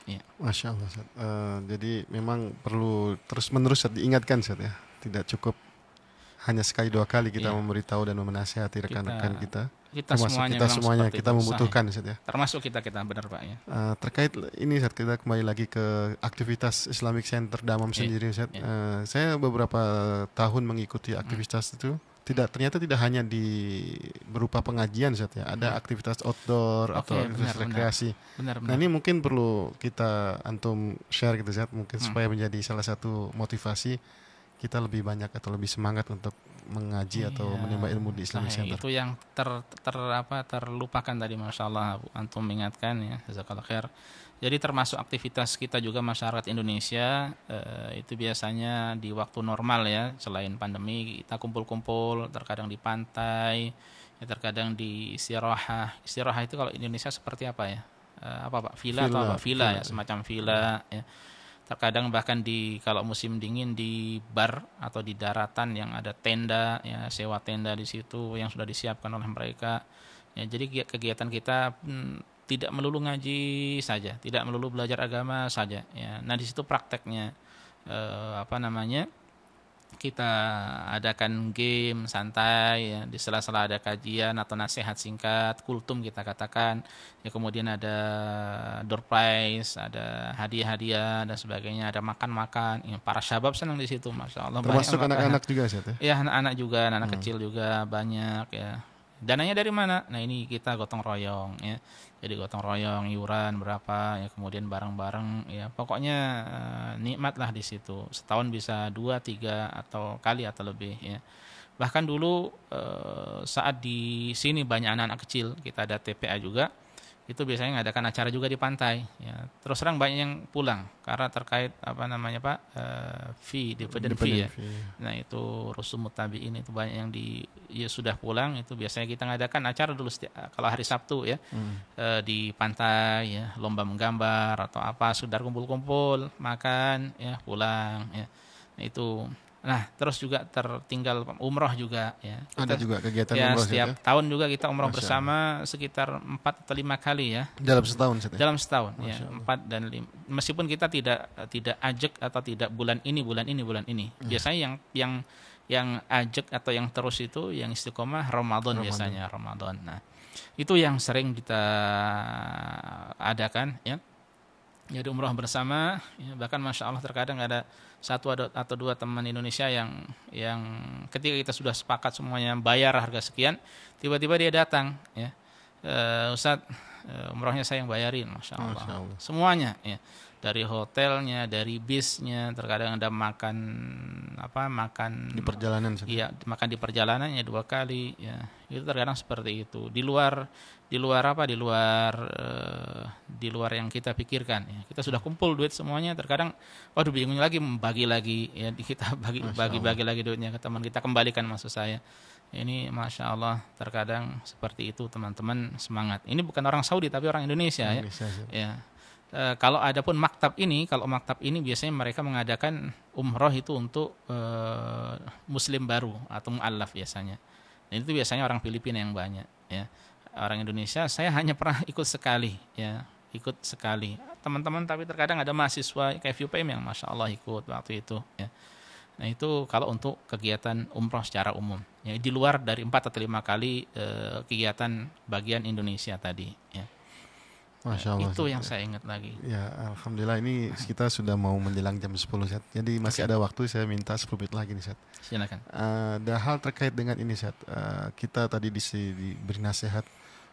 ya. Masya Allah Ustaz. Jadi memang perlu terus-menerus diingatkan Ustaz ya. Tidak cukup hanya sekali dua kali kita memberitahu dan menasihati rekan-rekan kita. Termasuk kita semuanya kita membutuhkan Ustaz ya. Termasuk kita benar Pak ya. Terkait ini Ustaz, kita kembali lagi ke aktivitas Islamic Center Dammam sendiri Ustaz. Saya beberapa tahun mengikuti aktivitas itu. Ternyata tidak hanya berupa pengajian Ustaz ya. Ada aktivitas outdoor atau aktivitas rekreasi. Benar. Nah, ini mungkin perlu kita antum share gitu Ustaz, mungkin supaya menjadi salah satu motivasi kita lebih banyak atau lebih semangat untuk mengaji atau menimba ilmu di Islamic Center. Itu yang terlupakan tadi, Masya Allah antum mengingatkan ya, jazakallah khair. Jadi termasuk aktivitas kita juga masyarakat Indonesia itu biasanya di waktu normal ya, selain pandemi kita kumpul-kumpul, terkadang di pantai, ya, terkadang di istirahat. Istirahat itu kalau Indonesia seperti apa ya? Apa Pak? Villa atau apa? Villa ya, semacam villa ya. Terkadang bahkan kalau musim dingin di bar atau di daratan yang ada tenda ya, sewa tenda di situ yang sudah disiapkan oleh mereka ya. Jadi kegiatan kita tidak melulu ngaji saja, tidak melulu belajar agama saja ya. Nah, di situ prakteknya kita adakan game santai ya, di sela-sela ada kajian atau nasihat singkat, kultum kita katakan ya, kemudian ada door prize, ada hadiah-hadiah dan sebagainya, ada makan-makan ya, para syabab senang di situ, Masya Allah. Termasuk anak-anak juga sih ya? Anak-anak juga, anak kecil juga banyak ya. Dananya dari mana? Nah, ini kita gotong royong ya. Jadi gotong royong, iuran berapa ya, kemudian bareng-bareng ya. Pokoknya nikmat lah di situ. Setahun bisa 2, 3 atau kali atau lebih ya. Bahkan dulu saat di sini banyak anak-anak kecil, kita ada TPA juga. Itu biasanya mengadakan acara juga di pantai ya. Terus terang banyak yang pulang karena terkait dividend fee ya. Nah, itu rusum mutabiin itu banyak yang sudah pulang. Itu biasanya kita mengadakan acara dulu kalau hari Sabtu ya, di pantai ya, lomba menggambar atau apa, sekedar kumpul-kumpul, makan ya, pulang ya. Nah, itu. Nah, terus juga tertinggal umroh juga ya. Ada juga kegiatan ya, umroh setiap tahun juga kita umroh bersama sekitar 4 atau 5 kali ya. Dalam setahun ya? Dalam setahun ya, 4 dan 5. Meskipun kita tidak ajak atau tidak bulan ini. Biasanya yang ajak atau yang terus itu yang istiqomah Ramadan biasanya Ramadan. Nah, itu yang sering kita adakan ya. Jadi umroh bersama ya, bahkan Masya Allah terkadang ada 1 atau 2 teman Indonesia yang ketika kita sudah sepakat semuanya bayar harga sekian, tiba-tiba dia datang ya, Ustadz umrohnya saya yang bayarin, Masya Allah. Semuanya ya, dari hotelnya, dari bisnya, terkadang ada makan di perjalanan. Iya, makan di perjalanannya 2 kali ya. Itu terkadang seperti itu. Di luar yang kita pikirkan ya. Kita sudah kumpul duit semuanya, terkadang waduh bingung lagi membagi lagi ya, kita bagi lagi duitnya ke teman kita, kembalikan maksud saya. Ini Masya Allah terkadang seperti itu teman-teman, semangat. Ini bukan orang Saudi tapi orang Indonesia ya. Kalau adapun maktab ini biasanya mereka mengadakan umroh itu untuk muslim baru atau mu'allaf biasanya. Dan itu biasanya orang Filipina yang banyak ya. Orang Indonesia saya hanya pernah ikut sekali ya, teman-teman, tapi terkadang ada mahasiswa kayak FUPM yang Masya Allah ikut waktu itu ya. Nah, itu kalau untuk kegiatan umroh secara umum ya, di luar dari 4 atau 5 kali kegiatan bagian Indonesia tadi ya. Masya Allah, itu yang saya ingat lagi. Ya, alhamdulillah ini kita sudah mau menjelang jam 10 Ustaz. Jadi masih ada waktu, saya minta 10 menit lagi nih Ustaz. Silakan. Ada hal terkait dengan ini Ustaz. Kita tadi diberi nasihat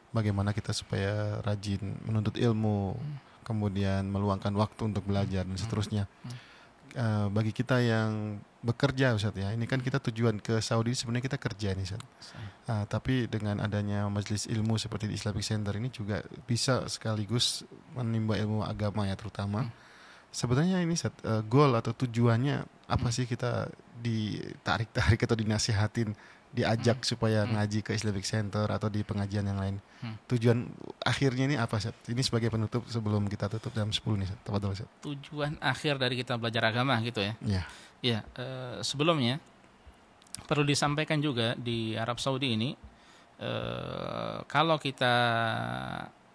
bagaimana kita supaya rajin menuntut ilmu, kemudian meluangkan waktu untuk belajar dan seterusnya. Bagi kita yang bekerja Ustaz ya, ini kan kita tujuan ke Saudi sebenarnya kita kerja nih Ustaz. Tapi dengan adanya majelis ilmu seperti di Islamic Center ini juga bisa sekaligus menimba ilmu agama ya terutama. Sebenarnya ini Ustaz, goal atau tujuannya apa sih kita ditarik-tarik atau dinasihatin, diajak supaya ngaji ke Islamic Center atau di pengajian yang lain. Tujuan akhirnya ini apa Ustaz? Ini sebagai penutup sebelum kita tutup jam 10 nih Ustaz. Tafadhol Ustaz. Tujuan akhir dari kita belajar agama gitu ya. Iya. Ya, sebelumnya perlu disampaikan juga di Arab Saudi ini kalau kita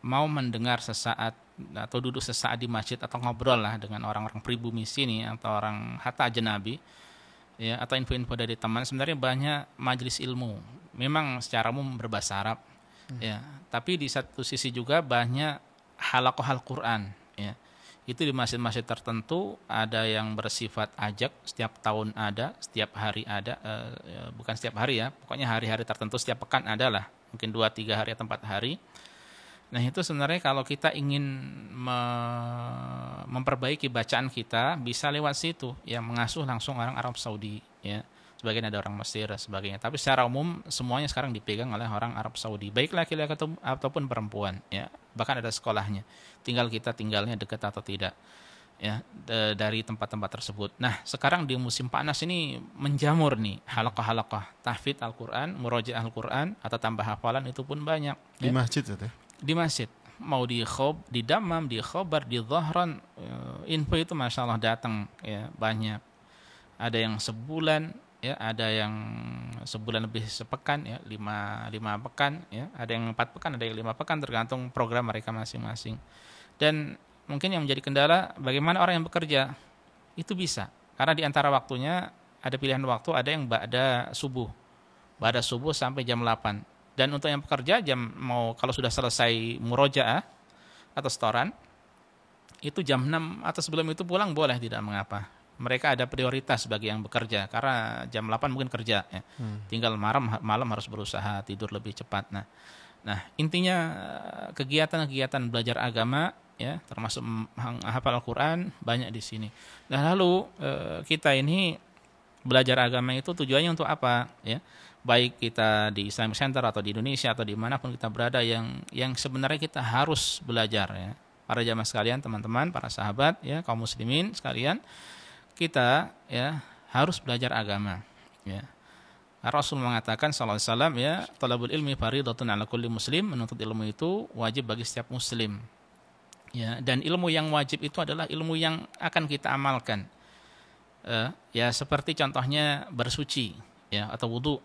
mau mendengar sesaat atau duduk sesaat di masjid atau ngobrol lah dengan orang-orang pribumi sini atau orang hatta ajnabi, ya, atau info-info dari teman, sebenarnya banyak majelis ilmu. Memang secara umum berbahasa Arab, ya, tapi di satu sisi juga banyak halaqah Al-Qur'an, ya. Itu di masjid-masjid tertentu ada yang bersifat ajak, setiap tahun ada, setiap hari ada, bukan setiap hari ya, pokoknya hari-hari tertentu setiap pekan ada lah, mungkin 2-3 hari atau 4 hari. Nah itu sebenarnya kalau kita ingin memperbaiki bacaan kita, bisa lewat situ, yang mengasuh langsung orang Arab Saudi, ya. Sebagian ada orang Mesir dan sebagainya, tapi secara umum semuanya sekarang dipegang oleh orang Arab Saudi, baik laki-laki ataupun perempuan, ya. Bahkan ada sekolahnya, tinggal kita tinggalnya dekat atau tidak, ya, dari tempat-tempat tersebut. Nah sekarang di musim panas ini menjamur nih halaqah-halaqah tahfidz Al-Quran, murojaah Al-Quran atau tambah hafalan, itu pun banyak di ya. Masjid ya? Di masjid, mau di Dammam, di Khobar, di Dhahran, info itu masya Allah datang, ya, banyak. Ada yang sebulan, ya, ada yang sebulan lebih sepekan, ya, 5 pekan, ya, ada yang 4 pekan, ada yang 5 pekan, tergantung program mereka masing-masing. Dan mungkin yang menjadi kendala bagaimana orang yang bekerja itu bisa, karena di antara waktunya ada pilihan waktu, ada yang ba'da subuh sampai jam 8. Dan untuk yang pekerja kalau sudah selesai murojaah atau setoran itu jam 6 atau sebelum itu pulang boleh, tidak mengapa. Mereka ada prioritas bagi yang bekerja karena jam 8 mungkin kerja, ya. Tinggal malam harus berusaha tidur lebih cepat. Nah, intinya kegiatan-kegiatan belajar agama, ya, termasuk hafal Al-Qur'an banyak di sini. Nah, lalu kita ini belajar agama itu tujuannya untuk apa, ya? Baik kita di Islamic Center atau di Indonesia atau dimanapun kita berada, yang sebenarnya kita harus belajar, ya. Para jamaah sekalian, teman-teman, para sahabat, ya, kaum muslimin sekalian, kita, ya, harus belajar agama, ya. Rasul mengatakan sallallahu alaihi wasallam, ya, talabul ilmi fardhatun 'ala kulli muslim, menuntut ilmu itu wajib bagi setiap muslim, ya. Dan ilmu yang wajib itu adalah ilmu yang akan kita amalkan, ya, seperti contohnya bersuci, ya, atau wudu,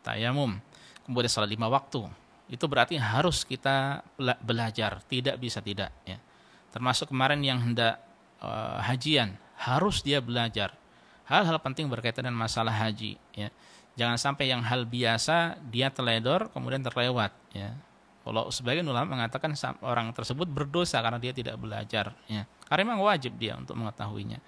tayamum, kemudian salat 5 waktu. Itu berarti harus kita belajar, tidak bisa tidak, ya. Termasuk kemarin yang hendak hajian, harus dia belajar hal-hal penting berkaitan dengan masalah haji, ya. Jangan sampai yang hal biasa dia teledor kemudian terlewat, ya. Kalau sebagian ulama mengatakan orang tersebut berdosa karena dia tidak belajar, ya. Karena memang wajib dia untuk mengetahuinya.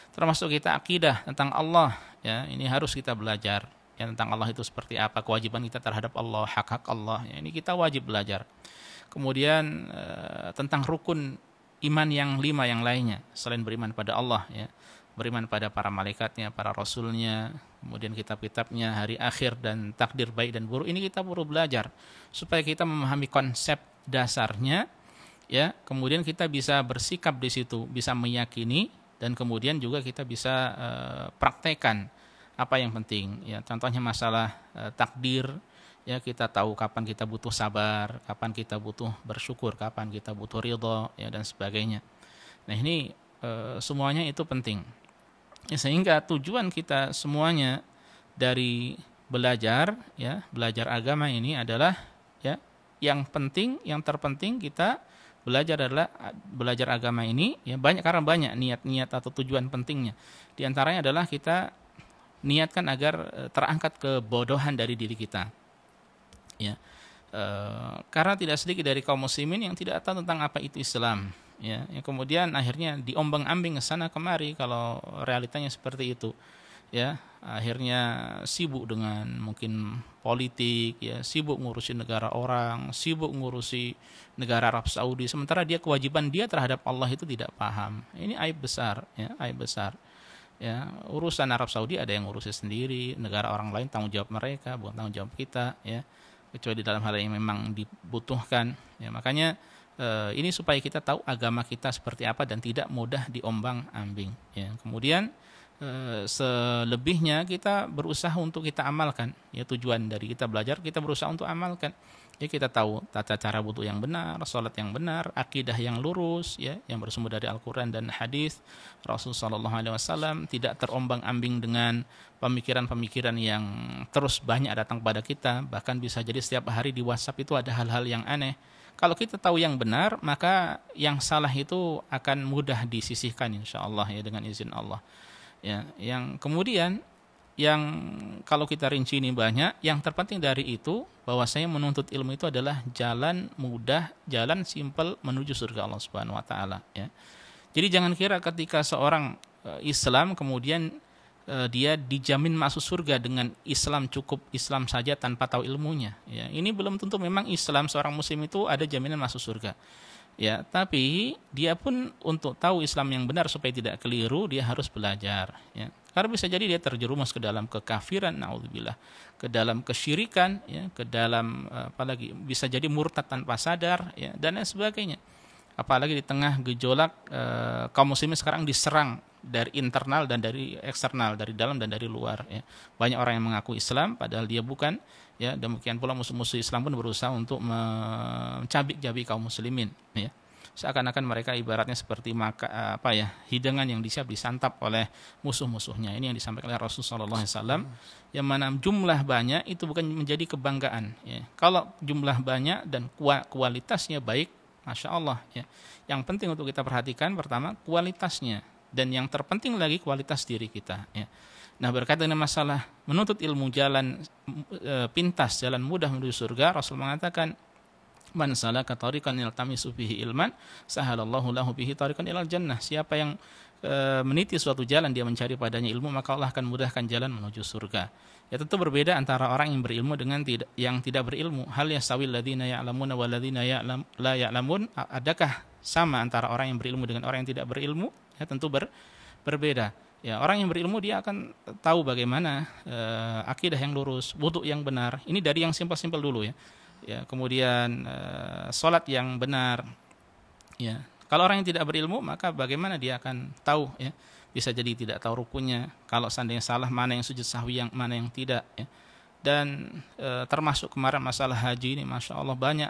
Termasuk kita akidah tentang Allah, ya, ini harus kita belajar, ya, tentang Allah itu seperti apa, kewajiban kita terhadap Allah, hak-hak Allah, ya, ini kita wajib belajar. Kemudian tentang rukun iman yang 5 yang lainnya selain beriman pada Allah, ya, beriman pada para malaikatnya, para rasulnya, kemudian kitab-kitabnya, hari akhir, dan takdir baik dan buruk. Ini kita perlu belajar supaya kita memahami konsep dasarnya, ya. Kemudian kita bisa bersikap di situ, bisa meyakini, dan kemudian juga kita bisa praktekkan apa yang penting, ya. Contohnya masalah takdir, ya, kita tahu kapan kita butuh sabar, kapan kita butuh bersyukur, kapan kita butuh ridho, ya, dan sebagainya. Nah ini semuanya itu penting, ya, sehingga tujuan kita semuanya dari belajar, ya, belajar agama ini adalah, ya, yang penting, yang terpenting kita belajar adalah belajar agama ini, ya, karena banyak niat-niat atau tujuan pentingnya. Di antaranya adalah kita niatkan agar terangkat kebodohan dari diri kita, ya. Karena tidak sedikit dari kaum muslimin yang tidak tahu tentang apa itu Islam, ya, yang kemudian akhirnya diombang-ambing ke sana kemari kalau realitanya seperti itu, ya. Akhirnya sibuk dengan mungkin politik, ya, sibuk ngurusi negara orang, sibuk ngurusi negara Arab Saudi, sementara kewajiban dia terhadap Allah itu tidak paham. Ini aib besar, ya, aib besar. Ya, urusan Arab Saudi ada yang ngurusi sendiri, negara orang lain tanggung jawab mereka, bukan tanggung jawab kita, ya, kecuali dalam hal yang memang dibutuhkan, ya. Makanya ini supaya kita tahu agama kita seperti apa dan tidak mudah diombang-ambing, ya. Kemudian selebihnya kita berusaha untuk kita amalkan, ya. Tujuan dari kita belajar, kita berusaha untuk amalkan. Ya, kita tahu tata cara wudu yang benar, salat yang benar, akidah yang lurus, ya, yang bersumber dari Al-Quran dan hadis Rasulullah SAW, tidak terombang-ambing dengan pemikiran-pemikiran yang terus banyak datang pada kita. Bahkan bisa jadi setiap hari di WhatsApp itu ada hal-hal yang aneh. Kalau kita tahu yang benar, maka yang salah itu akan mudah disisihkan insya Allah, ya, dengan izin Allah. Ya, yang kemudian yang kalau kita rinci ini banyak, yang terpenting dari itu bahwasanya menuntut ilmu itu adalah jalan mudah, jalan simpel menuju surga Allah Subhanahu wa taala, ya. Jadi jangan kira ketika seorang Islam kemudian dia dijamin masuk surga dengan Islam, cukup Islam saja tanpa tahu ilmunya, ya. Ini belum tentu memang Islam seorang muslim itu ada jaminan masuk surga. Ya, tapi dia pun untuk tahu Islam yang benar supaya tidak keliru, dia harus belajar, ya. Karena bisa jadi dia terjerumus ke dalam kekafiran, naudzubillah, ke dalam kesyirikan, ya, ke dalam apalagi bisa jadi murtad tanpa sadar, ya, dan lain sebagainya. Apalagi di tengah gejolak kaum muslimin sekarang diserang dari internal dan dari eksternal, dari dalam dan dari luar, ya. Banyak orang yang mengaku Islam padahal dia bukan, ya. Demikian pula musuh-musuh Islam pun berusaha untuk mencabik-cabik kaum muslimin, ya. Seakan-akan mereka ibaratnya seperti hidangan yang disiap disantap oleh musuh-musuhnya. Ini yang disampaikan oleh Rasulullah SAW, yang mana jumlah banyak itu bukan menjadi kebanggaan, ya. Kalau jumlah banyak dan kualitasnya baik, masya Allah, ya. Yang penting untuk kita perhatikan pertama kualitasnya, dan yang terpenting lagi kualitas diri kita, ya. Nah, berkaitan dengan masalah menuntut ilmu, jalan pintas, jalan mudah menuju surga, Rasul mengatakan, man salaka tariqan yaltamisu fihi ilman sahalallahu lahu bihi tariqan ilal jannah. Siapa yang meniti suatu jalan dia mencari padanya ilmu, maka Allah akan mudahkan jalan menuju surga. Ya, tentu berbeda antara orang yang berilmu dengan yang tidak berilmu. Hal yastawil ladzina ya'lamuna wal ladzina la ya'lamun? Adakah sama antara orang yang berilmu dengan orang yang tidak berilmu? Ya, tentu berbeda. Ya, orang yang berilmu dia akan tahu bagaimana akidah yang lurus, wudu yang benar. Ini dari yang simpel-simpel dulu, ya. Ya, kemudian sholat yang benar, ya. Kalau orang yang tidak berilmu, maka bagaimana dia akan tahu, ya. Bisa jadi tidak tahu rukunnya, kalau seandainya salah mana yang sujud sahwi, yang mana yang tidak, ya. Dan termasuk kemarin masalah haji ini, masya Allah banyak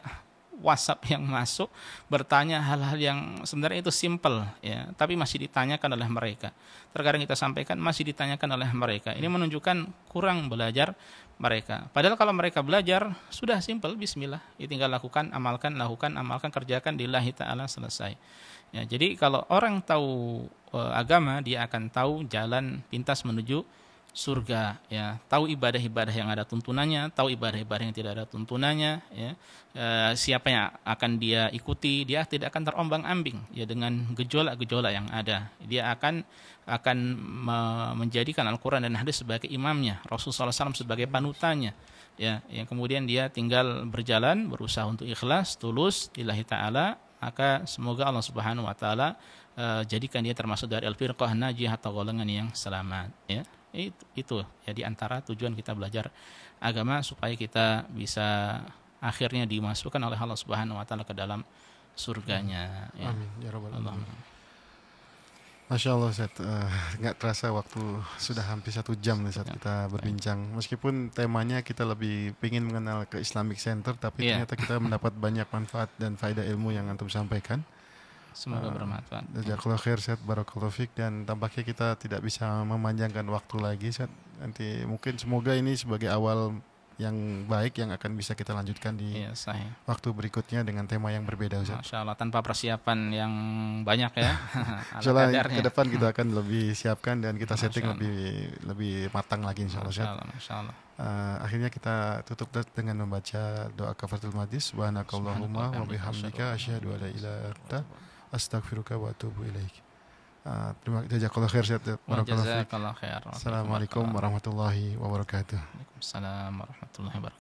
WhatsApp yang masuk bertanya hal-hal yang sebenarnya itu simple, ya, tapi masih ditanyakan oleh mereka. Terkadang kita sampaikan masih ditanyakan oleh mereka. Ini menunjukkan kurang belajar mereka. Padahal kalau mereka belajar sudah simple, bismillah, ya, tinggal lakukan, amalkan, kerjakan, lillahi ta'ala, selesai. Ya, jadi kalau orang tahu agama, dia akan tahu jalan pintas menuju surga, ya. Tahu ibadah-ibadah yang ada tuntunannya, tahu ibadah-ibadah yang tidak ada tuntunannya, ya. Siapa yang akan dia ikuti, dia tidak akan terombang-ambing, ya, dengan gejolak-gejolak yang ada. Dia akan menjadikan Al-Quran dan hadis sebagai imamnya, Rasulullah SAW sebagai panutannya, ya. Yang kemudian dia tinggal berjalan, berusaha untuk ikhlas, tulus, lillahi ta'ala, maka semoga Allah Subhanahu wa taala jadikan dia termasuk dari al-firqah najiyah atau golongan yang selamat, ya. Itu ya di antara tujuan kita belajar agama, supaya kita bisa akhirnya dimasukkan oleh Allah Subhanahu wa taala ke dalam surganya, ya. Amin ya rabbal alamin. Masya Allah, Ustaz, nggak terasa waktu sudah hampir 1 jam nih saat kita berbincang. Meskipun temanya kita lebih ingin mengenal ke Islamic Center, tapi ternyata kita mendapat banyak manfaat dan faedah ilmu yang antum sampaikan. Semoga bermanfaat. Jazakallahu khair, Ustaz, barakallahu fiik. Dan tampaknya kita tidak bisa memanjangkan waktu lagi, Ustaz. Nanti mungkin semoga ini sebagai awal yang baik yang akan bisa kita lanjutkan di waktu berikutnya dengan tema yang berbeda, Ustaz. Masya Allah, tanpa persiapan yang banyak, ya. Insyaallah ke depan kita akan lebih siapkan dan kita setting lebih matang lagi, insyaallah, Ustaz. Masya Allah. Akhirnya kita tutup dengan membaca doa kafaratul majlis. Subhanakallahumma wa bihamdika asyhadu an la ilaha illa anta astaghfiruka wa atubu ilaik. Terima kasih, jazakallahu khair, Jazakallahu khair. Assalamualaikum warahmatullahi wabarakatuh. Waalaikumsalam warahmatullahi wabarakatuh.